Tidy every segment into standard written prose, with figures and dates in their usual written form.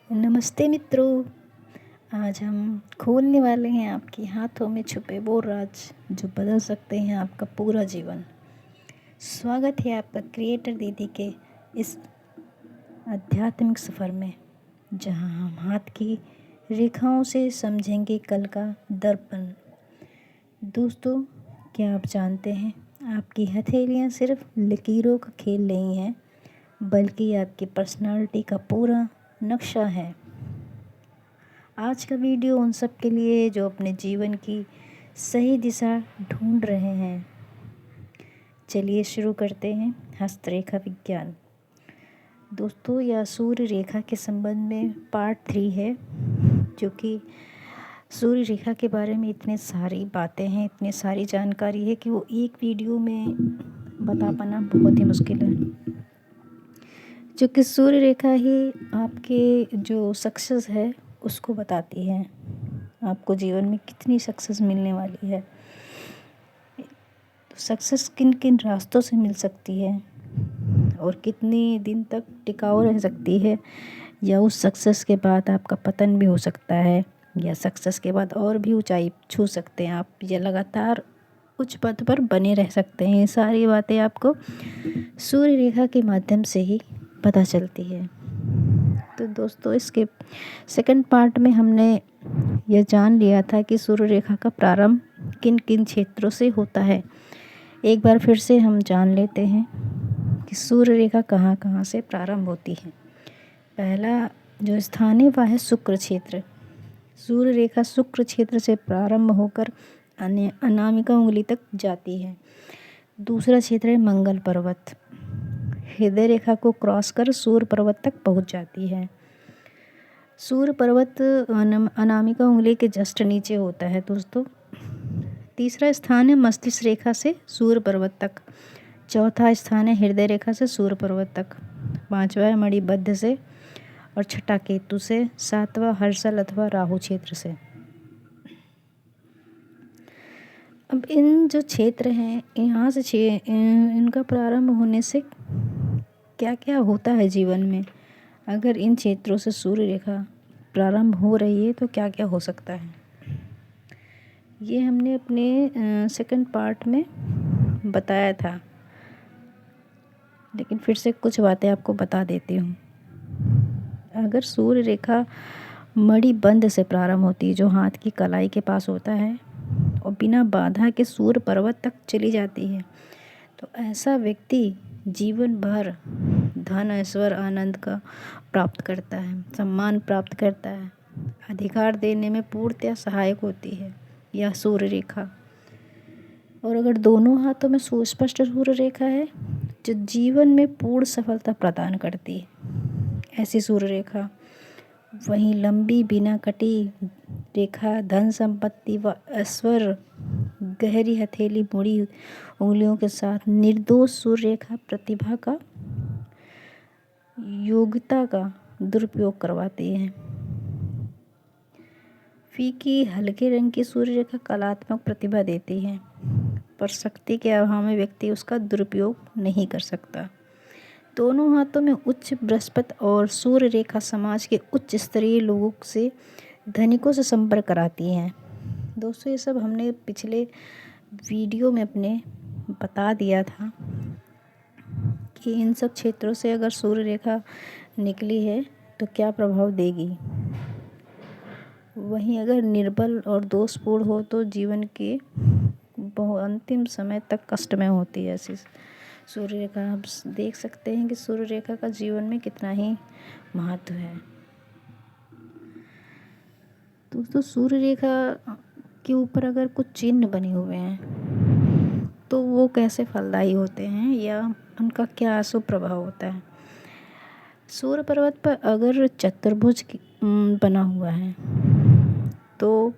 नमस्ते मित्रों। आज हम खोलने वाले हैं आपके हाथों में छुपे वो राज जो बदल सकते हैं आपका पूरा जीवन। स्वागत है आपका क्रिएटर दीदी के इस आध्यात्मिक सफ़र में, जहां हम हाथ की रेखाओं से समझेंगे कल का दर्पण। दोस्तों, क्या आप जानते हैं, आपकी हथेलियां सिर्फ लकीरों का खेल नहीं है, बल्कि आपकी पर्सनालिटी का पूरा नक्शा है। आज का वीडियो उन सब के लिए जो अपने जीवन की सही दिशा ढूंढ रहे हैं। चलिए शुरू करते हैं हस्तरेखा विज्ञान। दोस्तों, यह सूर्य रेखा के संबंध में पार्ट 3 है, जो कि सूर्य रेखा के बारे में इतने सारी बातें हैं, इतनी सारी जानकारी है कि वो एक वीडियो में बता पाना बहुत ही मुश्किल है। जो कि सूर्य रेखा ही आपके जो सक्सेस है उसको बताती है, आपको जीवन में कितनी सक्सेस मिलने वाली है, तो सक्सेस किन किन रास्तों से मिल सकती है और कितने दिन तक टिकाऊ रह सकती है, या उस सक्सेस के बाद आपका पतन भी हो सकता है, या सक्सेस के बाद और भी ऊंचाई छू सकते हैं आप, या लगातार उच्च पद पर बने रह सकते हैं। ये सारी बातें आपको सूर्य रेखा के माध्यम से ही पता चलती है। तो दोस्तों, इसके सेकंड पार्ट में हमने यह जान लिया था कि सूर्य रेखा का प्रारंभ किन किन क्षेत्रों से होता है। एक बार फिर से हम जान लेते हैं कि सूर्य रेखा कहाँ कहाँ से प्रारंभ होती है। पहला जो स्थान है वह है शुक्र क्षेत्र। सूर्य रेखा शुक्र क्षेत्र से प्रारंभ होकर अनामिका उंगली तक जाती है। दूसरा क्षेत्र है मंगल पर्वत। हृदय रेखा को क्रॉस कर सूर्य पर्वत तक पहुंच जाती है। सूर्य पर्वत अनामिका उंगली के जस्ट नीचे होता है दोस्तों। तीसरा स्थान है मस्तिष्क रेखा से सूर्य पर्वत तक। चौथा स्थान है हृदय रेखा से सूर्य पर्वत तक। पांचवा है मणिबद्ध से, और छठा केतु से। सातवां हर्षल अथवा राहु क्षेत्र से। अब इन जो क्षेत्र हैं, यहाँ से इनका प्रारंभ होने से क्या क्या होता है जीवन में। अगर इन क्षेत्रों से सूर्य रेखा प्रारंभ हो रही है तो क्या क्या हो सकता है, ये हमने अपने सेकंड पार्ट में बताया था, लेकिन फिर से कुछ बातें आपको बता देती हूँ। अगर सूर्य रेखा मणिबंध से प्रारंभ होती है, जो हाथ की कलाई के पास होता है, और बिना बाधा के सूर्य पर्वत तक चली जाती है, तो ऐसा व्यक्ति जीवन भर धन ऐश्वर्य आनंद का प्राप्त करता है, सम्मान प्राप्त करता है, अधिकार देने में पूर्णतः सहायक होती है यह सूर्य रेखा। और अगर दोनों हाथों में सुस्पष्ट सूर्य रेखा है, जो जीवन में पूर्ण सफलता प्रदान करती है ऐसी सूर्य रेखा। वहीं लंबी बिना कटी रेखा धन संपत्ति व ऐश्वर्य, गहरी हथेली मुड़ी उंगलियों के साथ निर्दोष सूर्य रेखा प्रतिभा का, योग्यता का दुरुपयोग करवाती है। फीकी हल्के रंग की सूर्य रेखा कलात्मक प्रतिभा देती है, पर शक्ति के अभाव में व्यक्ति उसका दुरुपयोग नहीं कर सकता। दोनों हाथों में उच्च बृहस्पति और सूर्य रेखा समाज के उच्च स्तरीय लोगों से, धनिकों से संपर्क कराती हैं। दोस्तों, ये सब हमने पिछले वीडियो में अपने बता दिया था कि इन सब क्षेत्रों से अगर सूर्य रेखा निकली है तो क्या प्रभाव देगी। वहीं अगर निर्बल और दोषपूर्ण हो तो जीवन के बहुत अंतिम समय तक कष्टमय होती है ऐसी सूर्य रेखा। आप देख सकते हैं कि सूर्य रेखा का जीवन में कितना ही महत्व है। दोस्तों, सूर्य रेखा के ऊपर अगर कुछ चिन्ह बने हुए हैं तो वो कैसे फलदायी होते हैं, या उनका क्या अशुभ प्रभाव होता है। सूर्य पर्वत पर अगर चतुर्भुज बना हुआ है तो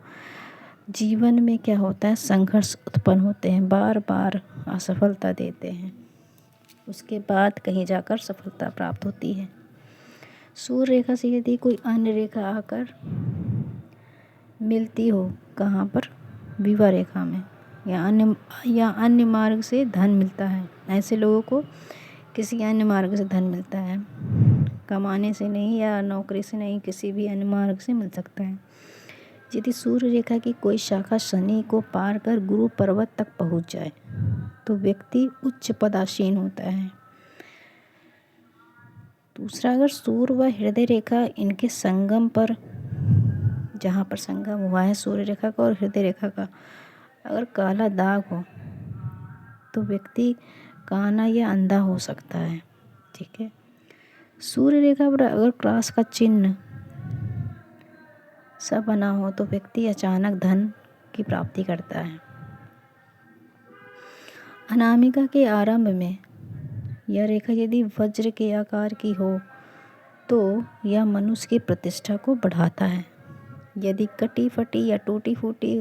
जीवन में क्या होता है, संघर्ष उत्पन्न होते हैं, बार बार असफलता देते हैं, उसके बाद कहीं जाकर सफलता प्राप्त होती है। सूर्य रेखा से यदि कोई अन्य रेखा आकर मिलती हो, कहाँ पर, विवाह रेखा में, या अन्य मार्ग से धन मिलता है, ऐसे लोगों को किसी अन्य मार्ग से धन मिलता है, कमाने से नहीं या नौकरी से नहीं, किसी भी अन्य मार्ग से मिल सकता है। यदि सूर्य रेखा की कोई शाखा शनि को पार कर गुरु पर्वत तक पहुंच जाए तो व्यक्ति उच्च पदासीन होता है। दूसरा, अगर सूर्य व हृदय रेखा इनके संगम पर, जहाँ पर संगम हुआ है सूर्य रेखा का और हृदय रेखा का, अगर काला दाग हो तो व्यक्ति काना या अंधा हो सकता है। ठीक है। सूर्य रेखा पर अगर क्रॉस का चिन्ह सा बना हो तो व्यक्ति अचानक धन की प्राप्ति करता है। अनामिका के आरंभ में यह रेखा यदि वज्र के आकार की हो तो यह मनुष्य की प्रतिष्ठा को बढ़ाता है। यदि कटी फटी या टूटी फूटी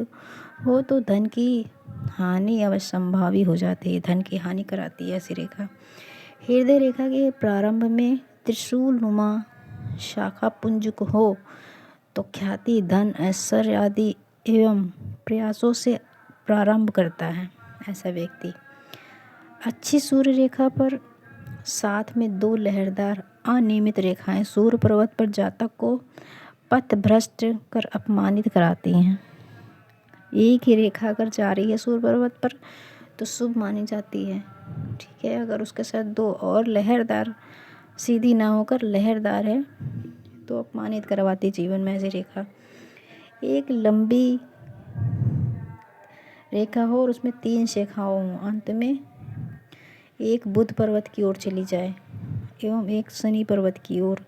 हो तो धन की हानि अवश्य संभावी हो जाती है, धन की हानि कराती है ऐसी रेखा। हृदय रेखा के प्रारंभ में त्रिशूल नुमा शाखा पुंज हो तो ख्याति, धन, ऐश्वर्य आदि एवं प्रयासों से प्रारंभ करता है ऐसा व्यक्ति। अच्छी सूर्य रेखा पर साथ में 2 लहरदार अनियमित रेखाएं सूर्य पर्वत पर जातक को पथ भ्रष्ट कर अपमानित कराती हैं। एक ही रेखा अगर जा रही है सूर्य पर्वत पर तो शुभ मानी जाती है। ठीक है। अगर उसके साथ 2 और लहरदार, सीधी ना होकर लहरदार है तो अपमानित करवाती जीवन में ऐसी रेखा। एक लंबी रेखा हो और उसमें 3 शाखाओं हों, अंत में एक बुध पर्वत की ओर चली जाए एवं एक शनि पर्वत की ओर,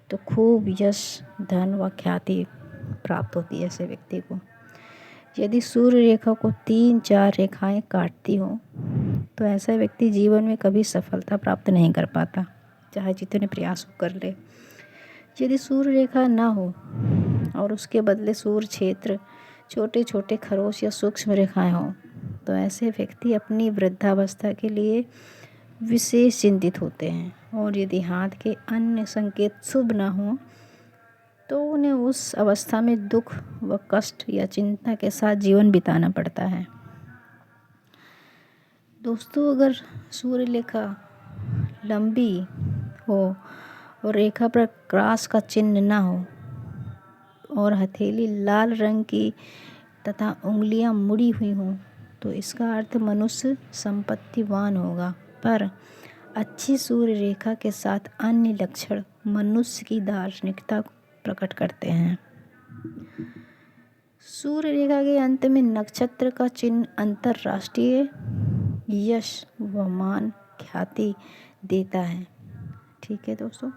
तो खूब यश, धन व ख्याति प्राप्त होती है ऐसे व्यक्ति को। यदि सूर्य रेखा को 3-4 रेखाएं काटती हो तो ऐसा व्यक्ति जीवन में कभी सफलता प्राप्त नहीं कर पाता, चाहे जितने प्रयास कर ले। यदि सूर्य रेखा ना हो और उसके बदले सूर्य क्षेत्र, छोटे छोटे खरोंच या सूक्ष्म रेखाएं हों तो ऐसे व्यक्ति अपनी वृद्धावस्था के लिए विशेष चिंतित होते हैं। और यदि हाथ के अन्य संकेत शुभ ना हो तो उन्हें उस अवस्था में दुख व कष्ट या चिंता के साथ जीवन बिताना पड़ता है। दोस्तों, अगर सूर्य रेखा लंबी हो और रेखा पर क्रॉस का चिन्ह ना हो और हथेली लाल रंग की तथा उंगलियां मुड़ी हुई हों तो इसका अर्थ मनुष्य संपत्तिवान होगा। पर अच्छी सूर्य रेखा के साथ अन्य लक्षण मनुष्य की दार्शनिकता को प्रकट करते हैं। सूर्य रेखा के अंत में नक्षत्र का चिन्ह अंतरराष्ट्रीय यश व मान, ख्याति देता है। ठीक है दोस्तों।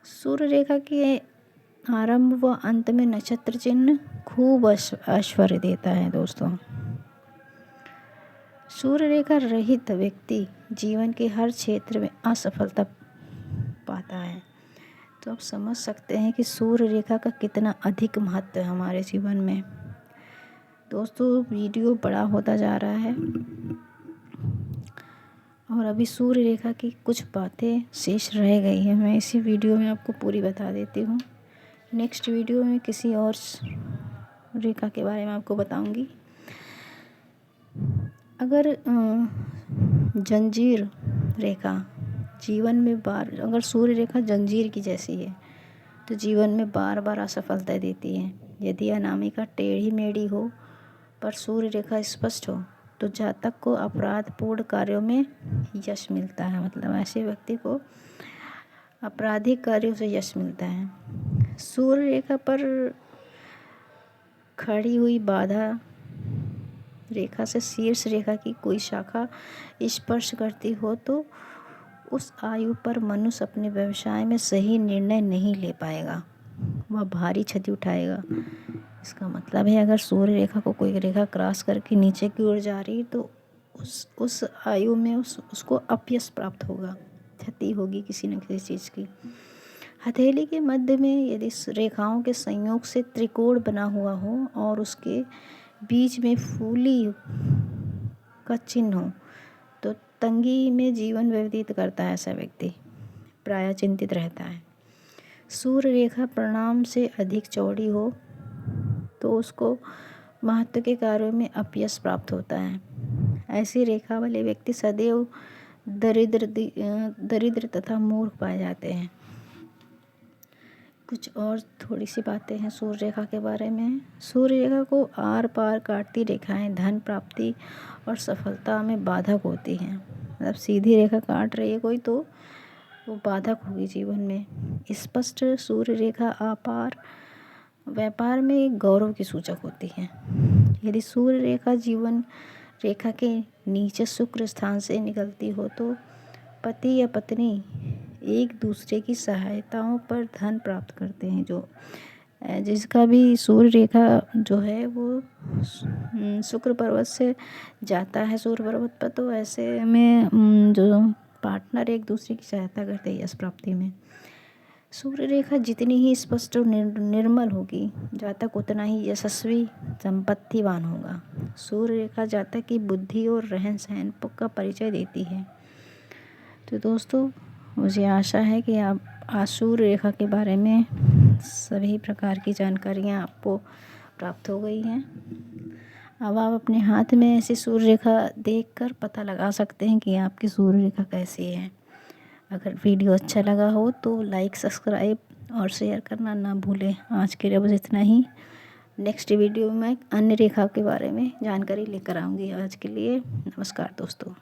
सूर्य रेखा के आरंभ व अंत में नक्षत्र चिन्ह खूब ऐश्वर्य देता है दोस्तों। सूर्य रेखा रहित व्यक्ति जीवन के हर क्षेत्र में असफलता पाता है। तो आप समझ सकते हैं कि सूर्य रेखा का कितना अधिक महत्व है हमारे जीवन में। दोस्तों, वीडियो बड़ा होता जा रहा है और अभी सूर्य रेखा की कुछ बातें शेष रह गई हैं, मैं इसी वीडियो में आपको पूरी बता देती हूँ। नेक्स्ट वीडियो में किसी और रेखा के बारे में आपको बताऊंगी। अगर जंजीर रेखा जीवन में अगर सूर्य रेखा जंजीर की जैसी है तो जीवन में बार बार असफलता देती है। यदि अनामिका टेढ़ी मेढ़ी हो पर सूर्य रेखा स्पष्ट हो तो जातक को अपराधपूर्ण कार्यों में यश मिलता है। मतलब ऐसे व्यक्ति को आपराधिक कार्यों से यश मिलता है। सूर्य रेखा पर खड़ी हुई बाधा रेखा से शीर्ष रेखा की कोई शाखा स्पर्श करती हो तो उस आयु पर मनुष्य अपने व्यवसाय में सही निर्णय नहीं ले पाएगा, वह भारी क्षति उठाएगा। इसका मतलब है अगर सूर्य रेखा को कोई रेखा क्रॉस करके नीचे की ओर जा रही तो उस आयु में उसको अपयश प्राप्त होगा, क्षति होगी किसी न किसी चीज़ की। हथेली के मध्य में यदि रेखाओं के संयोग से त्रिकोण बना हुआ हो और उसके बीच में फूली का चिन्ह हो तो तंगी में जीवन व्यतीत करता है ऐसा व्यक्ति, प्रायः चिंतित रहता है। सूर्य रेखा परिणाम से अधिक चौड़ी हो तो उसको महत्व के कार्यों में अपयश प्राप्त होता है। ऐसी रेखा वाले व्यक्ति सदैव दरिद्र तथा मूर्ख पाए जाते हैं। कुछ और थोड़ी सी बातें हैं सूर्य रेखा के बारे में। सूर्य रेखा को आर पार काटती रेखाएं धन प्राप्ति और सफलता में बाधक होती हैं। मतलब सीधी रेखा काट रही है कोई तो वो बाधक होगी जीवन में। स्पष्ट सूर्य रेखा आपार व्यापार में एक गौरव की सूचक होती है। यदि सूर्य रेखा जीवन रेखा के नीचे शुक्र स्थान से निकलती हो तो पति या पत्नी एक दूसरे की सहायताओं पर धन प्राप्त करते हैं। जो जिसका भी सूर्य रेखा जो है वो शुक्र पर्वत से जाता है सूर्य पर्वत पर, तो ऐसे में जो पार्टनर एक दूसरे की सहायता करते हैं यश प्राप्ति में। सूर्य रेखा जितनी ही स्पष्ट और निर्मल होगी जातक उतना ही यशस्वी संपत्तिवान होगा। सूर्य रेखा जातक की बुद्धि और रहन सहन का परिचय देती है। तो दोस्तों, मुझे आशा है कि आप आज सूर्य रेखा के बारे में सभी प्रकार की जानकारियाँ आपको प्राप्त हो गई हैं। अब आप अपने हाथ में ऐसी सूर्य रेखा देखकर पता लगा सकते हैं कि आपकी सूर्य रेखा कैसी है। अगर वीडियो अच्छा लगा हो तो लाइक सब्सक्राइब और शेयर करना ना भूलें। आज के लिए बस इतना ही। नेक्स्ट वीडियो में मैं अन्य रेखा के बारे में जानकारी लेकर आऊँगी। आज के लिए नमस्कार दोस्तों।